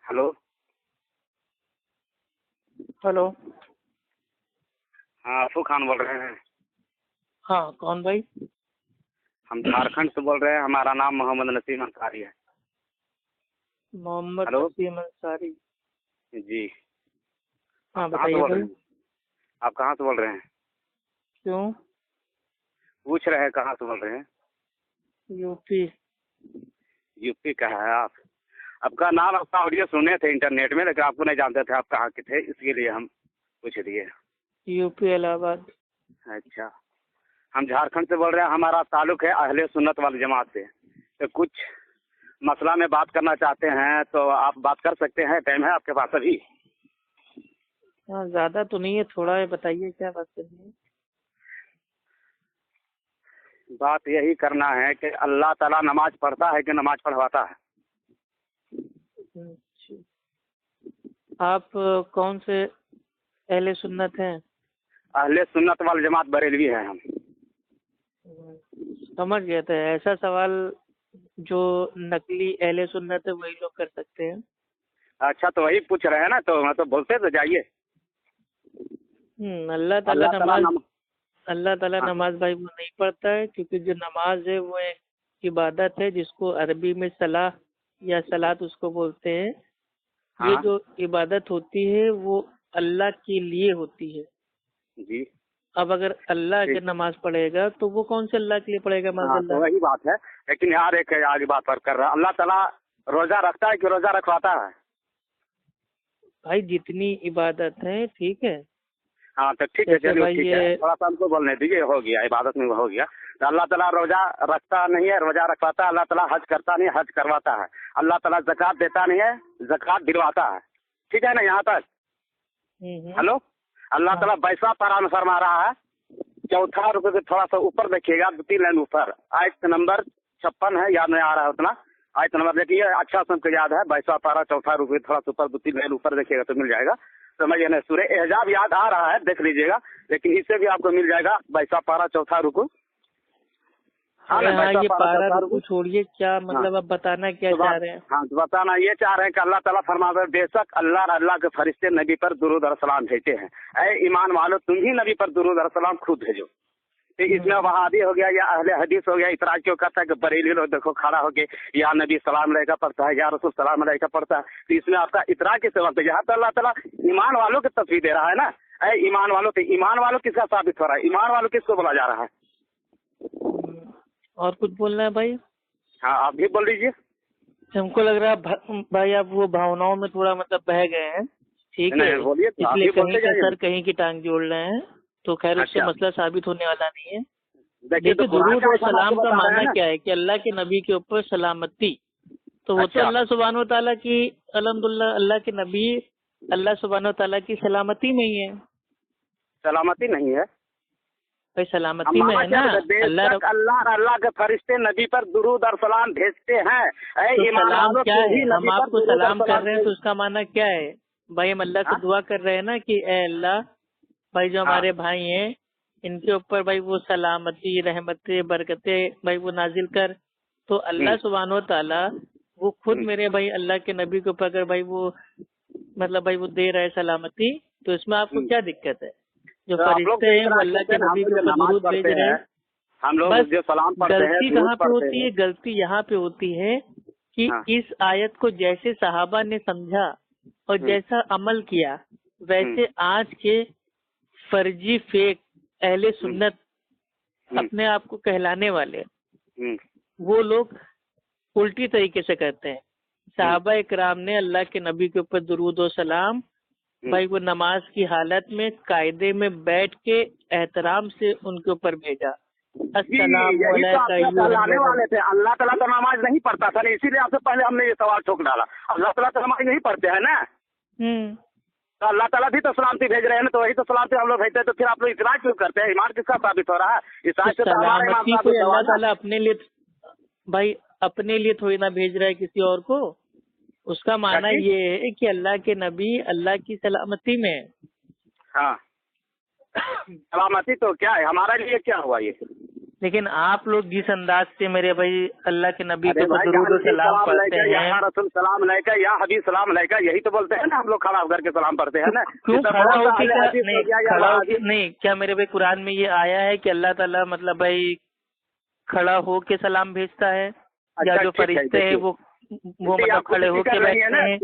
Hello. Hello. हाँ, अफू खान बोल रहे हैं। हाँ, कौन भाई? हम झारखंड से बोल रहे हैं। हमारा नाम मोहम्मद नसीम अंसारी है। मोहम्मद हेलो नसीम अंसारी। जी। हाँ, आप कहाँ से बताइए बोल रहे भाई। हैं? आप कहाँ से बोल रहे हैं? क्यों? पूछ रहे हैं कहाँ से बोल रहे हैं? यूपी। यूपी का है आप? आपका नाम, आपका ऑडियो सुने थे इंटरनेट में, लेकिन आपको नहीं जानते थे आप कहाँ के थे, इसके लिए हम पूछ दिए। यूपी इलाहाबाद। अच्छा, हम झारखंड से बोल रहे हैं। हमारा ताल्लुक है अहले सुन्नत वाली जमात से। तो कुछ मसला में बात करना चाहते हैं तो आप बात कर सकते हैं। टाइम है आपके पास अभी? हाँ, ज्यादा तो नहीं है, थोड़ा है, बताइए क्या बात करनी है। बात यही करना है कि अल्लाह ताला नमाज पढ़ता है कि नमाज पढ़वाता है? अच्छा। आप कौन से अहले सुन्नत हैं? अहले सुन्नत वाल जमात बरेलवी है हम। समझ गया था। ऐसा सवाल जो नकली अहले सुन्नत है वही लोग कर सकते हैं। अच्छा, तो वही पूछ रहे हैं ना, तो मतलब बोलते तो जाइए। अल्लाह ताला अल्लाह ताला नमाज, नम अल्लाह ताला हाँ, नमाज भाई वो नहीं पढ़ता है, क्योंकि जो नमाज है वो एक इबादत है जिसको अरबी में सलाह या सलात उसको बोलते हैं। ये हाँ जो इबादत होती है वो अल्लाह के लिए होती है। जी, अब अगर अल्लाह ठीक। अगर नमाज पढ़ेगा तो वो कौन से अल्लाह के लिए पढ़ेगा? हाँ, तो माज़अल्लाह। वही बात है। लेकिन यार एक आगे बात पर कर रहा, अल्लाह ताला रोजा रखता है कि रोजा रखवाता है? भाई जितनी इबादत है, ठीक है। हाँ, तो ठीक है, जैसे चलिए भाई ठीक है, ये थोड़ा सा हमको बोलने दीजिए। हो गया, इबादत में हो गया। तो अल्लाह ताला रोजा रखता नहीं है, रोजा रखवाता है। अल्लाह ताला हज करता नहीं है, हज करवाता है। अल्लाह ताला ज़कात देता नहीं है, ज़कात दिलवाता है। ठीक है ना यहाँ तक? हेलो। अल्लाह हाँ। ताला 22वां पारा में फरमा रहा है, चौथा रुपये से थोड़ा सा ऊपर देखिएगा, 2-3 लाइन ऊपर, आयत नंबर 56 है, याद नहीं आ रहा है उतना। आयत नंबर देखिए, अच्छा से हमको याद है, 22वां पारा चौथा रुपये थोड़ा सा ऊपर, 2-3 लाइन ऊपर देखिएगा तो मिल जाएगा। समझिए ना, सूरह एहजाब याद आ रहा है, देख लीजिएगा। लेकिन इससे भी आपको मिल जाएगा 22वां पारा चौथा रुकू। हाँ अरे ना, हाँ, 22वां ये पारा पारा चौथा रुकू रुकू। छोड़िए, क्या हाँ, मतलब आप बताना क्या तो चाह बात, रहे हैं? हाँ तो बताना ये चाह रहे हैं कि अल्लाह ताला फरमाता है, बेशक अल्लाह के फरिश्ते नबी पर दुरूद और सलाम भेजते हैं। ऐ ईमान वालों, तुम ही नबी पर दुरूद और सलाम खुद भेजो। तो इसमें वहादी हो गया या अहले हदीस हो गया। इतराज क्यों करता है कि बरेली लोग देखो खड़ा होके या नबी सलाम अलैका पढ़ता है, या रसूल सलाम अलैका पढ़ता है, तो इसमें आपका इतराज किस वक्त? यहाँ तो अल्लाह ताला ईमान वालों की तस्वीर दे रहा है ना। ऐ ईमान वालों, तो ईमान वालों किसका साबित हो रहा है? ईमान वालों किसको बोला जा रहा है? और कुछ बोलना है भाई? हाँ, आप भी बोल लीजिए। हमको लग रहा है भाई आप वो भावनाओं में थोड़ा मतलब बह गए हैं, ठीक है। नहीं बोलिए, तो आप इसलिए भी कहीं बोलते का जाइए। सर कहीं की टांग जोड़ रहे हैं, तो खैर उससे अच्छा, मसला साबित होने वाला नहीं है। देखिए, तो देखिए, कुरान दुरूद का और आयत हम आपको सलाम का बता रहे हैं माना ना। क्या है कि अल्लाह के नबी के ऊपर सलामती, तो वो तो अच्छा, अल्लाह सुब्हानो व तआला की, अल्हम्दुलिल्लाह अल्लाह के नबी अल्लाह सुब्हानो व तआला की सलामती में ही है। सलामती नहीं है। भाई हम सलामती में माना है क्या ना। बताए? अल्लाह बेशक अल्लाह के फरिश्ते नबी पर दुरूद और सलाम भेजते हैं। ऐ तो ईमान सलाम वालों, क्या तुम है? ही हम नबी पर आपको दुरूद और सलाम कर सलाम रहे हैं भेज। तो उसका माना क्या है? भाई हम अल्लाह से हाँ दुआ कर रहे हैं ना कि ए अल्लाह, भाई जो हाँ, हमारे भाई हैं इनके ऊपर भाई वो सलामती, रहमतें, बरकतें भाई वो नाजिल कर। तो अल्लाह सुब्हानो व तआला वो खुद हम्म। मेरे भाई अल्लाह के नबी के ऊपर अगर भाई वो मतलब भाई वो दे रहा है सलामती, तो इसमें आपको हम्म। क्या दिक्कत है? जो तो आप लोग फरिश्ते तो हैं वो इतराज अल्लाह करते के हैं ना, हम नबी लोग के जो ऊपर नमाज दुरूद भेज पढ़ते रहे हैं, हैं। हम लोग बस जो सलाम पढ़ते हैं, गलती दुरूद कहाँ पे पढ़ते होती हैं। है? गलती यहाँ पे होती है कि हाँ। इस आयत को जैसे सहाबा ने समझा और हम्म, जैसा अमल किया, हम्म, वैसे आज के फर्जी फेक अहले हम्म, सुन्नत हम्म, अपने आप को कहलाने वाले, हम्म, वो लोग उल्टी तरीके से करते हैं। हम्म, सहाबा इकराम ने अल्लाह के नबी के ऊपर दुरूद और सलाम हम्म। भाई वो नमाज की हालत में कायदे में बैठ के एहतराम से उनके ऊपर भेजा। जी, अस्सलामु यही तो अलैका आपके अय्युहन कहलाने नबी। वाले थे। अल्लाह ताला तो नमाज नहीं पढ़ता था ना, इसीलिए आपसे पहले हमने ये सवाल ठोक डाला। अल्लाह ताला तो नमाज नहीं पढ़ते हैं ना, हम्म। तो अल्लाह ताला भी तो सलामती भेज रहे हैं ना, तो वही तो सलामती हम लोग भेजते हैं। तो फिर आप लोग इतराज क्यों करते हैं? ईमान किसका साबित हो रहा है? इस तो आयत से तो हमारा ईमान सलामती कोई साबित हुआ अल्लाह ना। ताला अपने लिए भाई अपने लिए थोड़ी ना भेज रहा है किसी और को। उसका क्या माना चीज? ये है कि अल्लाह के नबी अल्लाह की सलामती में है। हाँ, सलामती तो क्या है हमारे लिए? क्या हुआ ये? लेकिन आप लोग जिस अंदाज से मेरे भाई अल्लाह के नबी के दुरूद और सलाम पढ़ते हैं, या रसूल सलाम अलैका या हबीब सलाम अलैका, यही तो बोलते हैं ना हम लोग, खड़ा होकर के सलाम पढ़ते हैं ना। क्यों खड़ा होके नहीं, क्या मेरे भाई कुरान में ये आया है कि अल्लाह ताला मतलब भाई खड़ा हो के सलाम भेजता है, या जो फरिश्ते हैं वो मतलब खड़े होके बैठते हैं,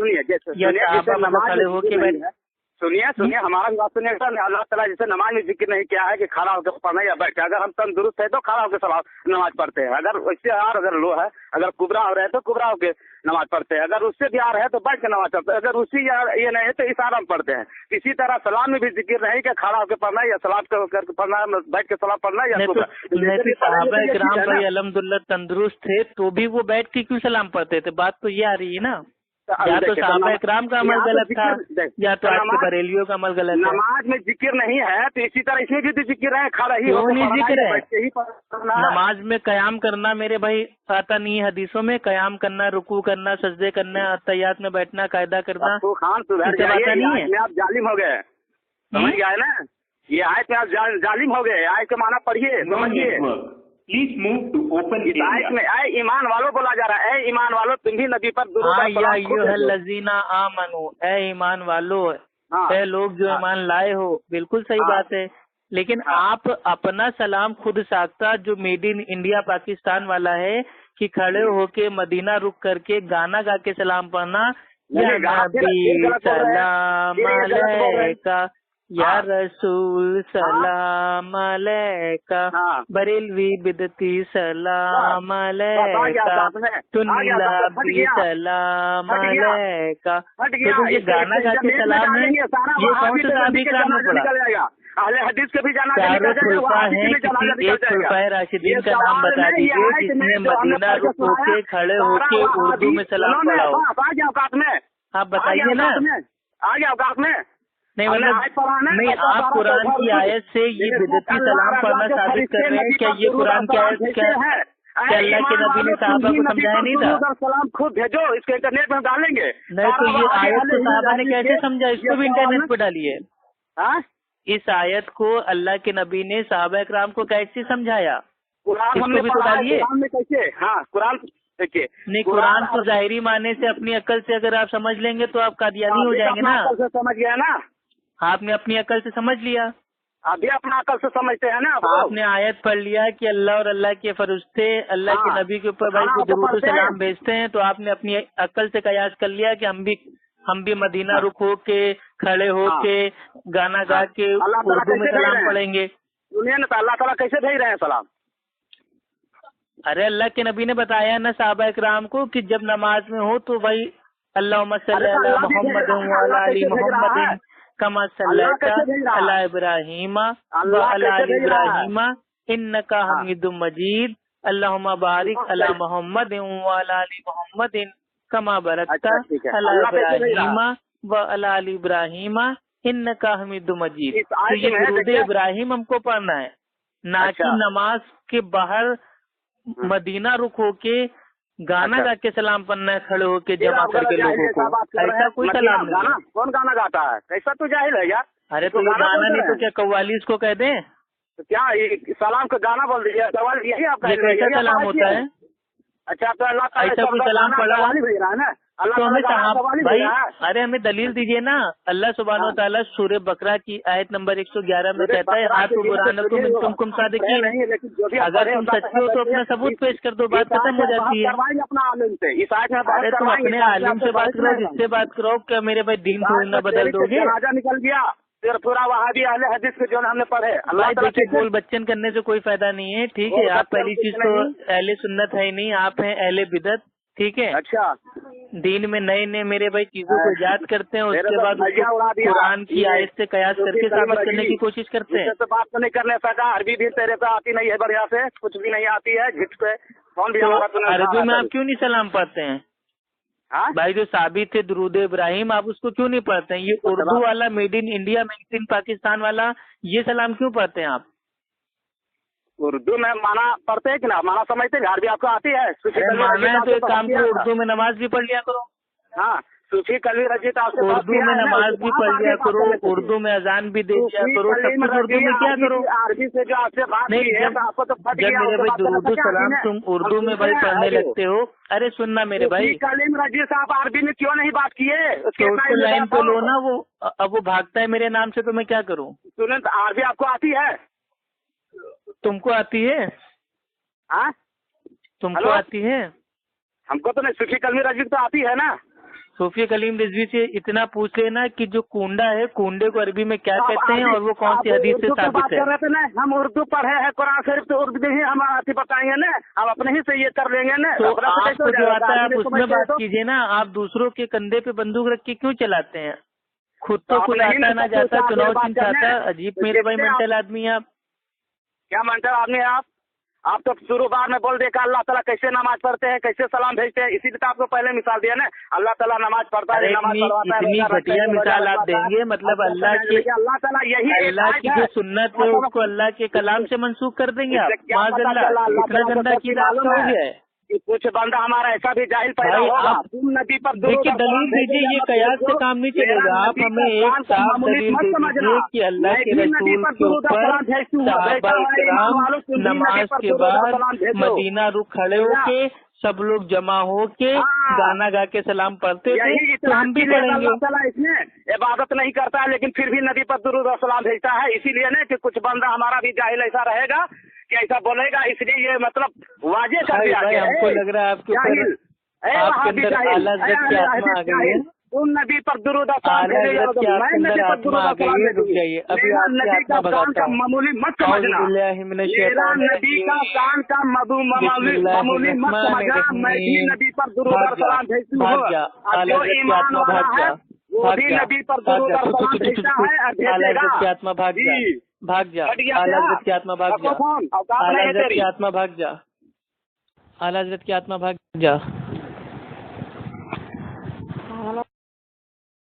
या सहाबा मतलब खड़े होके बैठते? सुनिए हमारा बात सुनिए। अल्लाह ताला जैसे नमाज में जिक्र नहीं किया है कि खड़ा होकर पढ़ना या बैठ के, अगर हम तंदुरुस्त है तो खड़ा होकर सलाम नमाज पढ़ते हैं, अगर उससे हार अगर लो है, अगर कुबरा हो रहे हैं तो कुबरा होकर नमाज पढ़ते हैं, अगर उससे भी आ रहे हैं तो बैठ के नमाज पढ़ते हैं, अगर उससे ये नहीं है तो इशारा में पढ़ते हैं। इसी तरह सलाम में भी जिक्र नहीं कि खड़ा होकर पढ़ना या सलाम करके पढ़ना, बैठ के सलाम पढ़ना या सहाबा किराम भाई अल्हम्दुलिल्लाह तंदुरुस्त थे तो भी वो बैठ के क्यों सलाम पढ़ते थे? बात तो ये आ रही है ना, या तो सहाबा इकराम का अमल गलत था, या तो आपके बरेलियों का अमल गलत है। नमाज में जिक्र नहीं है तो इसी तरह इसमें भी तो जिक्र है, खड़ा ही नहीं जिक्र है। नमाज में कयाम करना मेरे भाई आता नहीं है हदीसों में, कयाम करना, रुकू करना, सजदे करना, तैयात में बैठना, कायदा करना, तो खान सुधर जाइए, आप जालिम हो गए, समझ गए ना? ये आयत में आप जालिम हो गए, आयत के माना पढ़िए, समझिए। Please move to open area में आए ईमान वालों बोला जा रहा है, ईमान वालों तुम भी नबी पर लजीना आमनु, ए ईमान वालों, ए लोग जो ईमान लाए हो, बिल्कुल सही बात है। लेकिन आप अपना सलाम खुद साख्ता जो मेड इन इंडिया पाकिस्तान वाला है कि खड़े होके मदीना रुक करके गाना गा के सलाम पढ़ना, या नबी सलाम अलैका, या रसूल सलाम अलैका, बरेलवी बिदती सलाम अलैका, तुन्नीलाबी सलाम अलैका, तो ये गाना गा के सलाम है, ये कौन सा सहाबी कराम में पड़ा? अहले हदीस के भी जाना चारों खुलफा है, किसी एक खुलफाए राशिदीन का नाम बता दीजिए जिसने मदीना रुक होके खड़े होके उर्दू में सलाम पढ़ा हो। आप बताइए ना, आ गया औकात में। नहीं मतलब नहीं, आप कुरान की आयत से ये बिदती सलाम पढ़ना साबित कर रहे हैं? क्या ये कुरान की आयत क्या अल्लाह के नबी ने साहबा को समझाया नहीं था? सलाम खुद भेजो, इसके इंटरनेट में डालेंगे। नहीं तो ये आयत को साहबा ने कैसे समझा, इसको भी इंटरनेट पे डालिए। इस आयत को अल्लाह के नबी ने साहबा इकराम को कैसे समझाया, इसको भी तो डालिए। कैसे? हाँ कुरान देखिए, नहीं कुरान तो जाहिरी माने से अपनी अक्ल से अगर आप समझ लेंगे तो आप कादियानी हो जाएंगे ना। समझ गया ना, आपने अपनी अकल से समझ लिया, अभी अपना अकल से समझते हैं ना। आपने आयत पढ़ लिया कि अल्लाह और अल्लाह के फरिश्ते अल्लाह के नबी के ऊपर भाई को दुरूद सलाम भेजते हैं, तो आपने अपनी अकल से कयास कर लिया कि हम भी मदीना रुक हो के खड़े हो के गाना गा के उर्दू में सलाम पढ़ेंगे। सुनिए ना, तो अल्लाह ताला कैसे भेज रहे हैं सलाम? अरे अल्लाह के नबी ने बताया ना सहाबा इकराम को कि जब नमाज में हो तो भाई अल्लाहुम्मा सल्ली अला मुहम्मद व अला आलि मुहम्मद कमा सल्लैता अला इब्राहीम व अला आलि इब्राहीम इन्नका हमीदुम मजीद, अल्लाहुम्मा बारिक अला मुहम्मद व अला आलि मुहम्मद कमा बरकता अला इब्राहीम व अला आलि इब्राहीम इन्नका हमीदुम मजीद। तो ये दुरूद इब्राहिम हमको पढ़ना है, ना कि नमाज के बाहर मदीना रुक होके गाना गा के सलाम पढ़ना है, खड़े होके जमा करके लोगों को। ऐसा कोई सलाम नहीं। कौन गाना गाता है? कैसा तो जाहिल है यार। अरे तो ये गाना नहीं तो क्या कव्वाली इसको कह दें? तो क्या सलाम का गाना बोल दीजिए, सवाल यही आपका। ये कैसा सलाम होता है? अच्छा तो अल्लाह ऐसा कोई सलाम पढ़ा भेज रहा है ना, तो हमें भाई अरे हमें दलील दीजिए ना। अल्लाह सुब्हानहू व तआला सूरह बकरा की आयत नंबर 111 में कहता है आतु बुरहानकुम तुम सादिकीन, अगर तुम सच्चे हो तो अपना सबूत पेश कर दो, बात खत्म हो जाती है। अपना आलिम से इस आयत में अरे तुम अपने आलिम से बात करो, जिससे बात करो, क्या मेरे भाई दीन थोड़ी ना बदल दोगे? राजा निकल गया फिर पूरा वहाबी अहले हदीस के जो हमने पढ़े। अल्लाह देखिए बोल बच्चन करने से कोई फायदा नहीं है, ठीक है। आप पहली चीज तो अहले सुन्नत है ही नहीं, आप हैं अहले बिदत, ठीक है। अच्छा, दीन में नए नए मेरे भाई चीजों को याद करते हैं, उसके बाद कुरान की आयत से कयास करके साबित करने की कोशिश करते हैं। तो बात तो नहीं करने सका, अरबी भी तेरे पे आती नहीं है, बढ़िया से कुछ भी नहीं आती है, झिट पे कौन भी। अरबी में आप क्यों नहीं सलाम पढ़ते हैं भाई? जो साबित है दुरूद इब्राहिम, आप उसको क्यों नहीं पढ़ते हैं? ये उर्दू वाला made in India made in Pakistan वाला ये सलाम क्यों पढ़ते हैं आप? उर्दू में माना पढ़ते हैं कि ना, माना समझते हैं, अरबी आपको आती है? माना है तो एक काम करो, उर्दू में नमाज भी पढ़ लिया करो। हाँ सूफी कलवी रजी तो आपसे उर्दू में नमाज भी पढ़ लिया करो, उर्दू में अजान भी दे दिया करो, सब कुछ उर्दू में क्या करो। अरबी से जो आपसे बात नहीं, की है तो आपको तो फट जब गया मेरे भाई दुरूद सलाम तुम उर्दू में भाई पढ़ने लगते हो। अरे सुनना मेरे भाई, कलीम रजी साहब अरबी में क्यों नहीं बात किए? तो उसको लाइन पे लो ना, वो अब वो भागता है मेरे नाम से, तो मैं क्या करूँ? सुने, अरबी आपको आती है? तुमको आती है? हाँ, तुमको आती है? हमको तो नहीं, सूफी कलमी रजी तो आती है ना। सूफी कलीम रिजवी से इतना पूछ लेना कि जो कुंडा है, कुंडे को अरबी में क्या कहते हैं और वो कौन सी हदीस से साबित है। हम उर्दू पढ़े हैं, कुरान शरीफ तो उर्दू ही हम आती बताएंगे ना, हम अपने ही से ये कर लेंगे ना। तो आपको जो आता है आप उसमें बात कीजिए ना, आप दूसरों के कंधे पे बंदूक रख के क्यों चलाते हैं? खुद तो कुछ आता ना जाता, चुनाव चिन्ह आता। अजीब मेरे भाई मेंटल आदमी आप। क्या मेंटल आदमी है आप तो शुरू बार में बोल देखा अल्लाह ताला कैसे नमाज पढ़ते हैं, कैसे सलाम भेजते हैं, इसीलिए तो आपको पहले मिसाल दिया ना, अल्लाह ताला नमाज पढ़ता है, नमाज पढ़वाता है। इतनी घटिया मिसाल आप देंगे, मतलब अल्लाह यही अल्लाह की जो सुन्नत है उसको अल्लाह के कलाम से मंसूख कर देंगे आप। माज़अल्लाह, इतना गंदा कीड़ा आपका हो गया है। कुछ बंदा हमारा ऐसा भी जाहिल पैदा होगा, नदी पर देखिए दलील दीजिए, ये कयास से काम नहीं चलेगा। आप हमें एक साफ दलील दे दीजिए कि अल्लाह के रसूल के ऊपर सहाबा-ए-किराम नमाज के बाद मदीना रुख खड़े होके सब लोग जमा होके गाना गा के सलाम पढ़ते थे, तो हम भी पढ़ेंगे। इसमें इबादत नहीं करता है लेकिन फिर भी नदी पर दुरूद और सलाम भेजता है, इसीलिए ना कि कुछ बंदा हमारा भी जाहिल ऐसा रहेगा कि ऐसा बोलेगा, इसलिए ये मतलब वाजे कर दिया भाई। हमको लग रहा है आपके अंदर आला हज़रत की आत्मा आ गई है। उन नबी पर दुरूद आला हज़रत की अंदर आत्मा आ गई है। रुक जाइए, अभी आपकी आत्मा भगाता हूँ। मामूली मत समझना, मेरा नबी का कान का मामूली मत समझना, मैं भी नबी पर दुरूद और सलाम भेजती हूँ। जो ईमान वाला है वो भी नबी पर दुरूद और सलाम भेजता है। आला हज़रत की आत्मा भाग जा, भाग जा। आला हज़रत की आत्मा भाग जा, आला हज़रत की आत्मा भाग जा, आला हज़रत की आत्मा भाग जा।